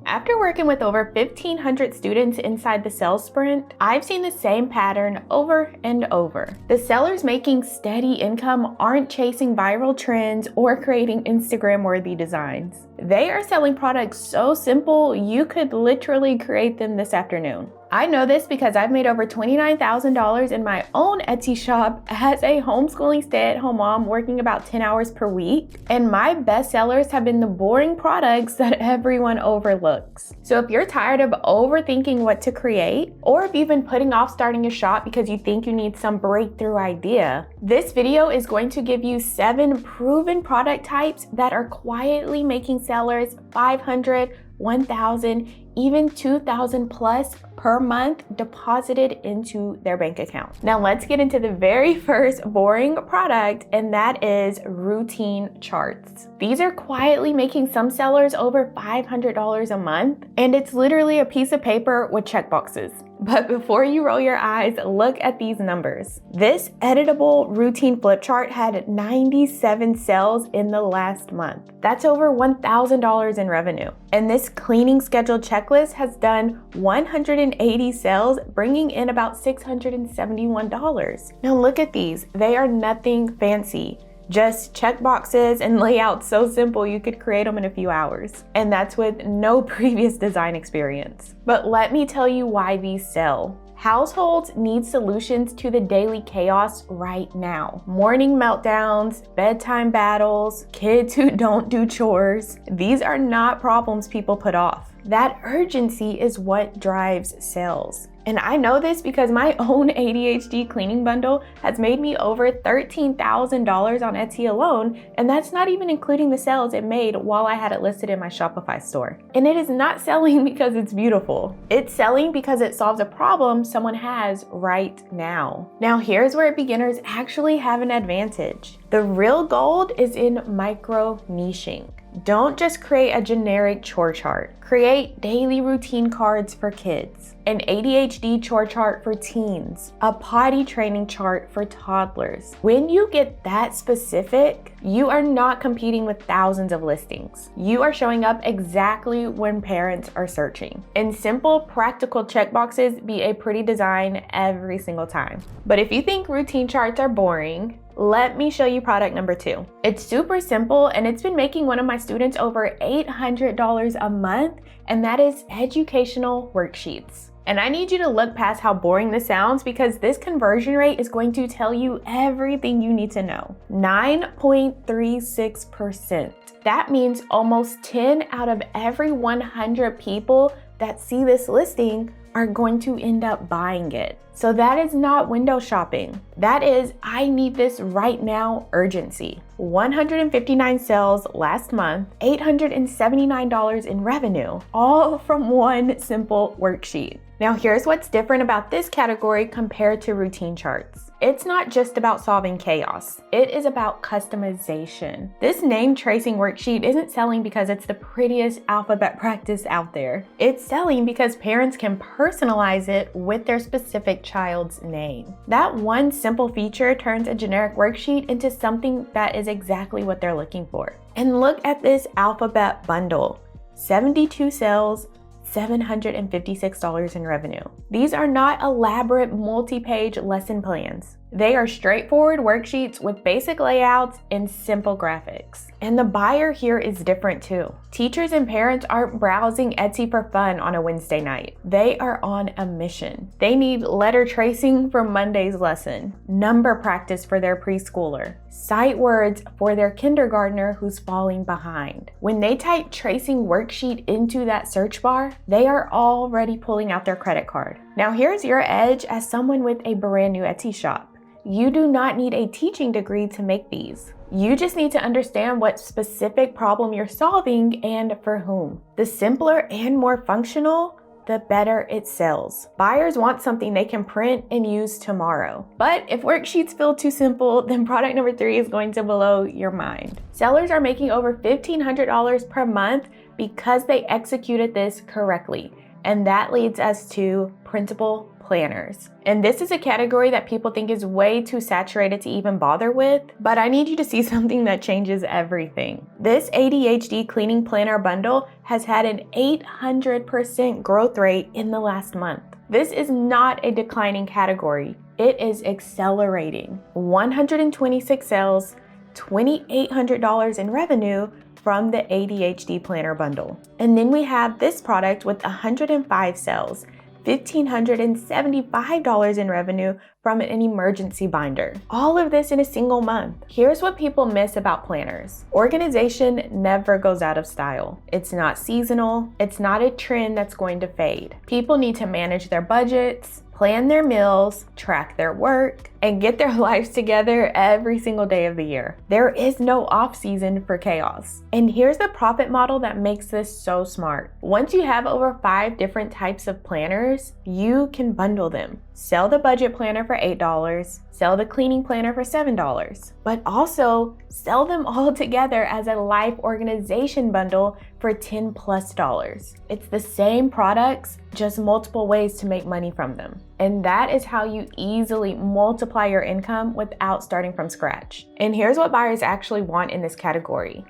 After working with over 1,500 students inside the sales sprint, I've seen the same pattern over and over. The sellers making steady income aren't chasing viral trends or creating Instagram-worthy designs. They are selling products so simple you could literally create them this afternoon. I know this because I've made over $29,000 in my own Etsy shop as a homeschooling stay-at-home mom working about 10 hours per week, and my best sellers have been the boring products that everyone overlooks. So if you're tired of overthinking what to create, or if you've been putting off starting a shop because you think you need some breakthrough idea, this video is going to give you 7 proven product types that are quietly making sellers $500, $1,000, even $2,000 plus per month deposited into their bank account. Now let's get into the very first boring product, and that is routine charts. These are quietly making some sellers over $500 a month, and it's literally a piece of paper with checkboxes. But before you roll your eyes, look at these numbers. This editable routine flip chart had 97 sales in the last month. That's over $1,000 in revenue. And this cleaning schedule checklist has done 180 sales, bringing in about $671. Now look at these. They are nothing fancy. Just check boxes and layouts so simple you could create them in a few hours. And that's with no previous design experience. But let me tell you why these sell. Households need solutions to the daily chaos right now. Morning meltdowns, bedtime battles, kids who don't do chores. These are not problems people put off. That urgency is what drives sales. And I know this because my own ADHD cleaning bundle has made me over $13,000 on Etsy alone, and that's not even including the sales it made while I had it listed in my Shopify store. And it is not selling because it's beautiful. It's selling because it solves a problem someone has right now. Now here's where beginners actually have an advantage. The real gold is in micro niching. Don't just create a generic chore chart. Create daily routine cards for kids, an ADHD chore chart for teens, a potty training chart for toddlers. When you get that specific, you are not competing with thousands of listings. You are showing up exactly when parents are searching. And simple, practical checkboxes beat a pretty design every single time. But if you think routine charts are boring, let me show you product number 2. It's super simple, and it's been making one of my students over $800 a month, and that is educational worksheets. And I need you to look past how boring this sounds because this conversion rate is going to tell you everything you need to know. 9.36%. That means almost 10 out of every 100 people that see this listing are going to end up buying it. So that is not window shopping. That is, I need this right now urgency. 159 sales last month, $879 in revenue, all from one simple worksheet. Now here's what's different about this category compared to routine charts. It's not just about solving chaos. It is about customization. This name tracing worksheet isn't selling because it's the prettiest alphabet practice out there. It's selling because parents can personalize it with their specific child's name. That one simple feature turns a generic worksheet into something that is exactly what they're looking for. And look at this alphabet bundle. 72 sales, $756 in revenue. These are not elaborate multi-page lesson plans. They are straightforward worksheets with basic layouts and simple graphics. And the buyer here is different too. Teachers and parents aren't browsing Etsy for fun on a Wednesday night. They are on a mission. They need letter tracing for Monday's lesson, number practice for their preschooler, sight words for their kindergartner who's falling behind. When they type tracing worksheet into that search bar, they are already pulling out their credit card. Now here's your edge as someone with a brand new Etsy shop. You do not need a teaching degree to make these. You just need to understand what specific problem you're solving and for whom. The simpler and more functional, the better it sells. Buyers want something they can print and use tomorrow. But if worksheets feel too simple, then product number 3 is going to blow your mind. Sellers are making over $1,500 per month because they executed this correctly. And that leads us to printable planners. And this is a category that people think is way too saturated to even bother with, but I need you to see something that changes everything. This ADHD cleaning planner bundle has had an 800% growth rate in the last month. This is not a declining category. It is accelerating. 126 sales, $2,800 in revenue from the ADHD planner bundle. And then we have this product with 105 sales, $1,575 in revenue from an emergency binder. All of this in a single month. Here's what people miss about planners. Organization never goes out of style. It's not seasonal. It's not a trend that's going to fade. People need to manage their budgets, plan their meals, track their work, and get their lives together every single day of the year. There is no off season for chaos. And here's the profit model that makes this so smart. Once you have over 5 different types of planners, you can bundle them. Sell the budget planner for $8, sell the cleaning planner for $7, but also sell them all together as a life organization bundle for $10+. It's the same products, just multiple ways to make money from them. And that is how you easily multiply your income without starting from scratch. And here's what buyers actually want in this category: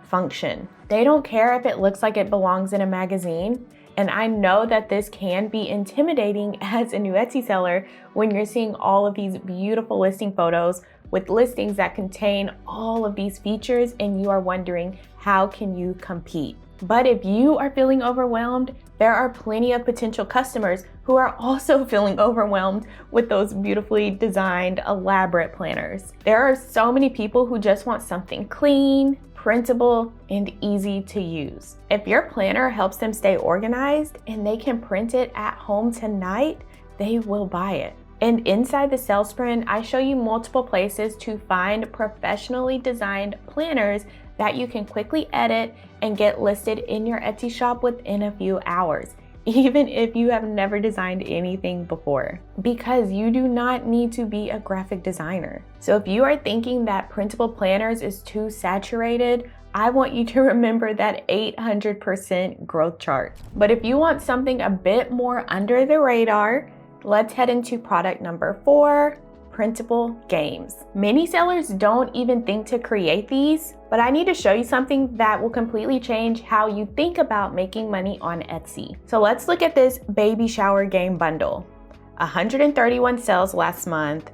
function. They don't care if it looks like it belongs in a magazine. And I know that this can be intimidating as a new Etsy seller when you're seeing all of these beautiful listing photos with listings that contain all of these features and you are wondering, how can you compete? But if you are feeling overwhelmed, there are plenty of potential customers who are also feeling overwhelmed with those beautifully designed, elaborate planners. There are so many people who just want something clean, printable, and easy to use. If your planner helps them stay organized and they can print it at home tonight, they will buy it. And inside the sales sprint, I show you multiple places to find professionally designed planners that you can quickly edit and get listed in your Etsy shop within a few hours, even if you have never designed anything before, because you do not need to be a graphic designer. So if you are thinking that printable planners is too saturated, I want you to remember that 800% growth chart. But if you want something a bit more under the radar, let's head into product number 4, printable games. Many sellers don't even think to create these, but I need to show you something that will completely change how you think about making money on Etsy. So let's look at this baby shower game bundle. 131 sales last month,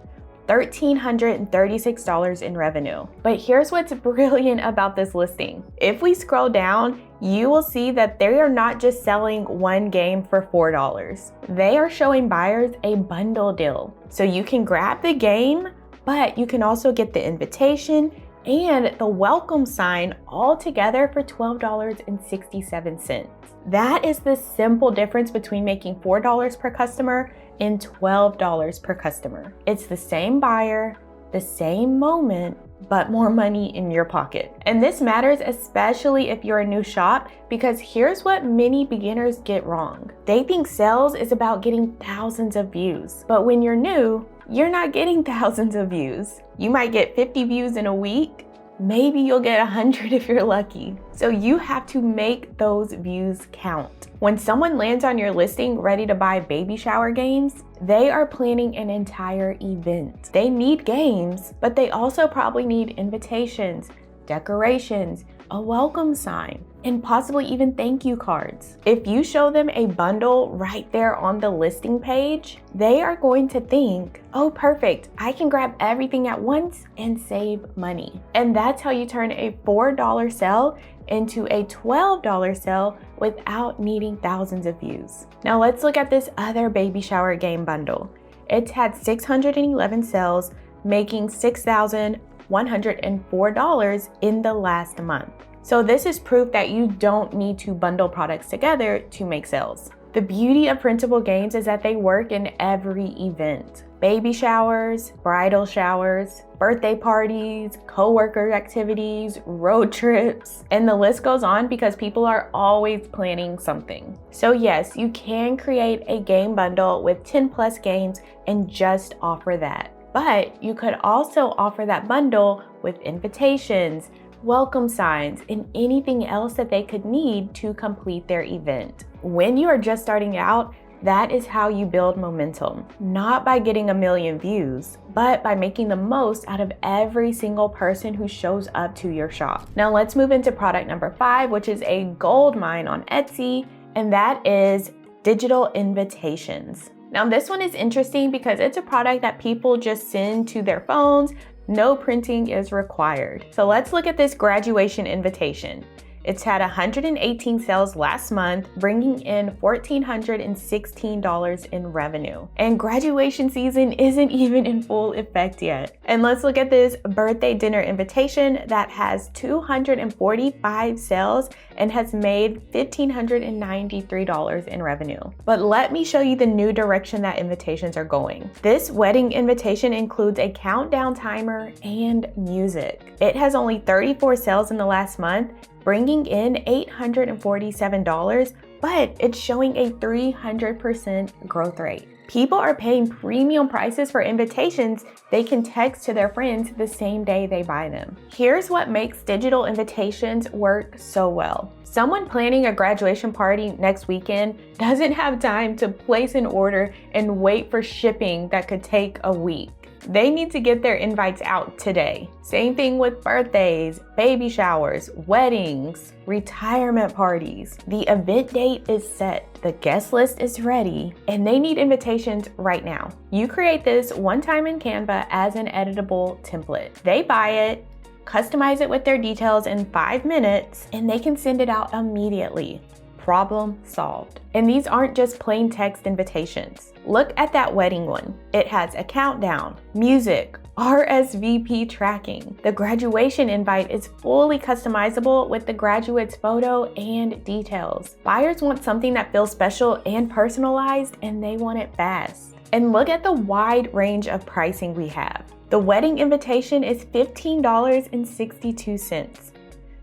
$1,336 in revenue. But here's what's brilliant about this listing. If we scroll down, you will see that they are not just selling one game for $4. They are showing buyers a bundle deal. So you can grab the game, but you can also get the invitation and the welcome sign all together for $12.67. That is the simple difference between making $4 per customer and $12 per customer. It's the same buyer, the same moment, but more money in your pocket. And this matters especially if you're a new shop, because here's what many beginners get wrong. They think sales is about getting thousands of views, but when you're new, you're not getting thousands of views. You might get 50 views in a week. Maybe you'll get 100 if you're lucky. So you have to make those views count. When someone lands on your listing ready to buy baby shower games, they are planning an entire event. They need games, but they also probably need invitations, decorations, a welcome sign, and possibly even thank you cards. If you show them a bundle right there on the listing page, they are going to think, oh, perfect, I can grab everything at once and save money. And that's how you turn a $4 sale into a $12 sale without needing thousands of views. Now let's look at this other baby shower game bundle. It's had 611 sales, making $6,104 in the last month. So this is proof that you don't need to bundle products together to make sales. The beauty of printable games is that they work in every event. Baby showers, bridal showers, birthday parties, co-worker activities, road trips, and the list goes on because people are always planning something. So yes, you can create a game bundle with 10+ games and just offer that. But you could also offer that bundle with invitations, welcome signs, and anything else that they could need to complete their event. When you are just starting out, That is how you build momentum, not by getting a million views, but by making the most out of every single person who shows up to your shop. Now let's move into product number 5, which is a gold mine on Etsy, and that is digital invitations. Now this one is interesting because it's a product that people just send to their phones. No printing is required. So let's look at this graduation invitation. It's had 118 sales last month, bringing in $1,416 in revenue. And graduation season isn't even in full effect yet. And let's look at this birthday dinner invitation that has 245 sales and has made $1,593 in revenue. But let me show you the new direction that invitations are going. This wedding invitation includes a countdown timer and music. It has only 34 sales in the last month, bringing in $847, but it's showing a 300% growth rate. People are paying premium prices for invitations they can text to their friends the same day they buy them. Here's what makes digital invitations work so well. Someone planning a graduation party next weekend doesn't have time to place an order and wait for shipping that could take a week. They need to get their invites out today. Same thing with birthdays, baby showers, weddings, retirement parties. The event date is set, the guest list is ready, and they need invitations right now. You create this one time in Canva as an editable template. They buy it, customize it with their details in 5 minutes, and they can send it out immediately. Problem solved. And these aren't just plain text invitations. Look at that wedding one. It has a countdown, music, RSVP tracking. The graduation invite is fully customizable with the graduate's photo and details. Buyers want something that feels special and personalized, and they want it fast. And look at the wide range of pricing we have. The wedding invitation is $15.62.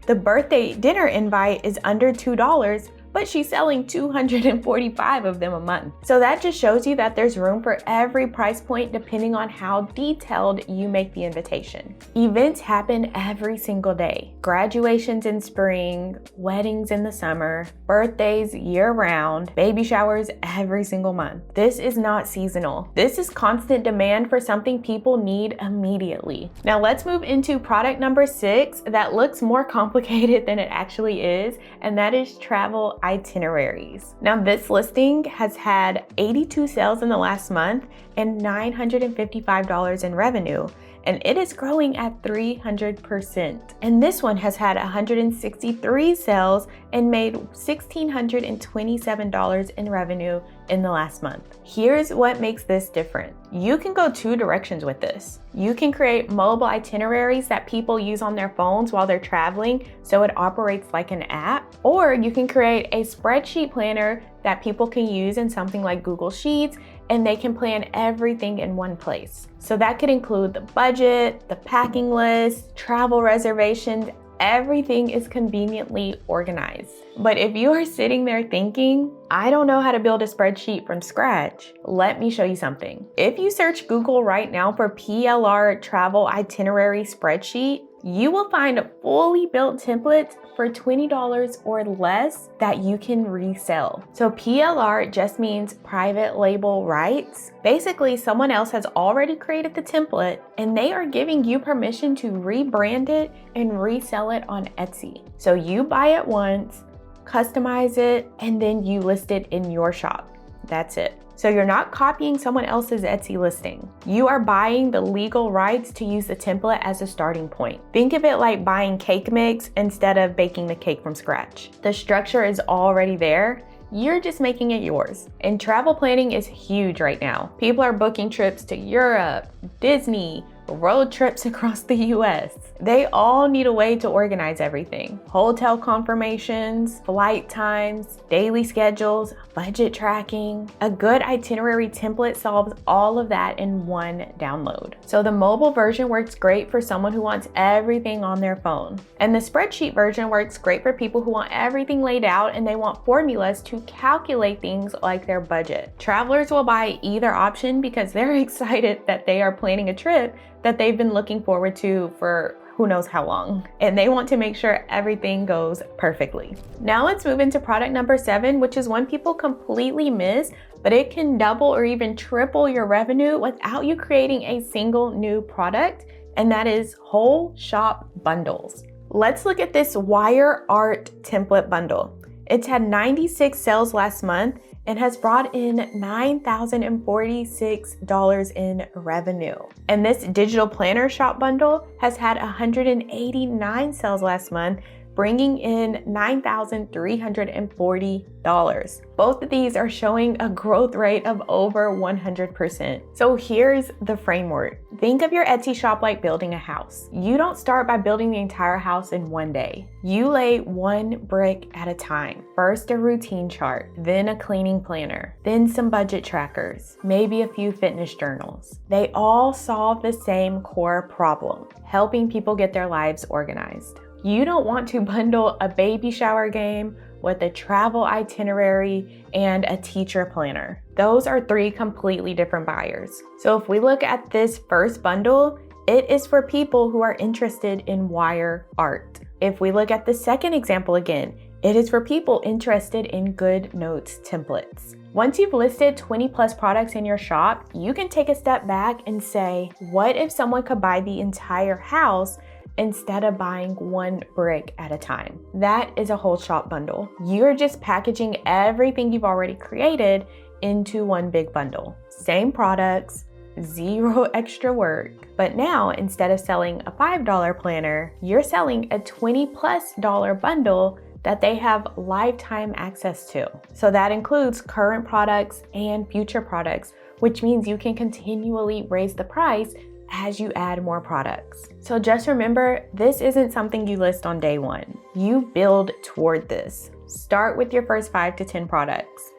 The birthday dinner invite is under $2, but she's selling 245 of them a month. So that just shows you that there's room for every price point depending on how detailed you make the invitation. Events happen every single day. Graduations in spring, weddings in the summer, birthdays year-round, baby showers every single month. This is not seasonal. This is constant demand for something people need immediately. Now let's move into product number 6 that looks more complicated than it actually is, and that is travel itineraries. Now this listing has had 82 sales in the last month and $955 in revenue, and it is growing at 300%. And this one has had 163 sales and made $1,627 in revenue in the last month. Here's what makes this different. You can go 2 directions with this. You can create mobile itineraries that people use on their phones while they're traveling, so it operates like an app, or you can create a spreadsheet planner that people can use in something like Google Sheets, and they can plan everything in one place. So that could include the budget, the packing list, travel reservations. Everything is conveniently organized. But if you are sitting there thinking, I don't know how to build a spreadsheet from scratch, let me show you something. If you search Google right now for PLR travel itinerary spreadsheet, you will find fully built templates for $20 or less that you can resell. So PLR just means private label rights. Basically, someone else has already created the template and they are giving you permission to rebrand it and resell it on Etsy. So you buy it once, customize it, and then you list it in your shop. That's it. So you're not copying someone else's Etsy listing. You are buying the legal rights to use the template as a starting point. Think of it like buying cake mix instead of baking the cake from scratch. The structure is already there. You're just making it yours. And travel planning is huge right now. People are booking trips to Europe, Disney, road trips across the US. They all need a way to organize everything. Hotel confirmations, flight times, daily schedules, budget tracking. A good itinerary template solves all of that in one download. So the mobile version works great for someone who wants everything on their phone. And the spreadsheet version works great for people who want everything laid out and they want formulas to calculate things like their budget. Travelers will buy either option because they're excited that they are planning a trip that they've been looking forward to for who knows how long, and they want to make sure everything goes perfectly. Now let's move into product number 7, which is one people completely miss, but it can double or even triple your revenue without you creating a single new product, and that is whole shop bundles. Let's look at this wire art template bundle. It's had 96 sales last month and has brought in $9,046 in revenue. And this digital planner shop bundle has had 189 sales last month, bringing in $9,340. Both of these are showing a growth rate of over 100%. So here's the framework. Think of your Etsy shop like building a house. You don't start by building the entire house in one day. You lay one brick at a time. First a routine chart, then a cleaning planner, then some budget trackers, maybe a few fitness journals. They all solve the same core problem, helping people get their lives organized. You don't want to bundle a baby shower game with a travel itinerary and a teacher planner. Those are 3 completely different buyers. So if we look at this first bundle, it is for people who are interested in wire art. If we look at the second example again, it is for people interested in GoodNotes templates. Once you've listed 20 plus products in your shop, you can take a step back and say, what if someone could buy the entire house instead of buying one brick at a time? That is a whole shop bundle. You're just packaging everything you've already created into one big bundle. Same products, 0 extra work. But now instead of selling a $5 planner, you're selling a $20+ bundle that they have lifetime access to. So that includes current products and future products, which means you can continually raise the price as you add more products. So just remember, this isn't something you list on day one. You build toward this. Start with your first 5 to 10 products.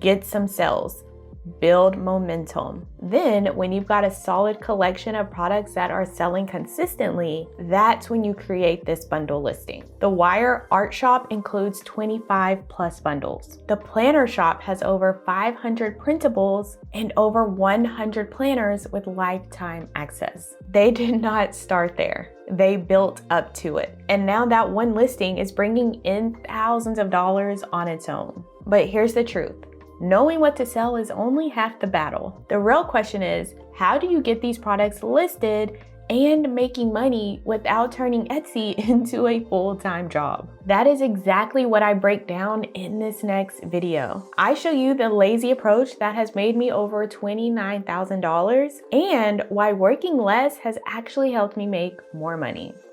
Get some sales. Build momentum. Then when you've got a solid collection of products that are selling consistently, that's when you create this bundle listing. The Wire Art Shop includes 25+ bundles. The Planner Shop has over 500 printables and over 100 planners with lifetime access. They did not start there. They built up to it. And now that one listing is bringing in thousands of dollars on its own. But here's the truth. Knowing what to sell is only half the battle. The real question is, how do you get these products listed and making money without turning Etsy into a full-time job? That is exactly what I break down in this next video. I show you the lazy approach that has made me over $29,000 and why working less has actually helped me make more money.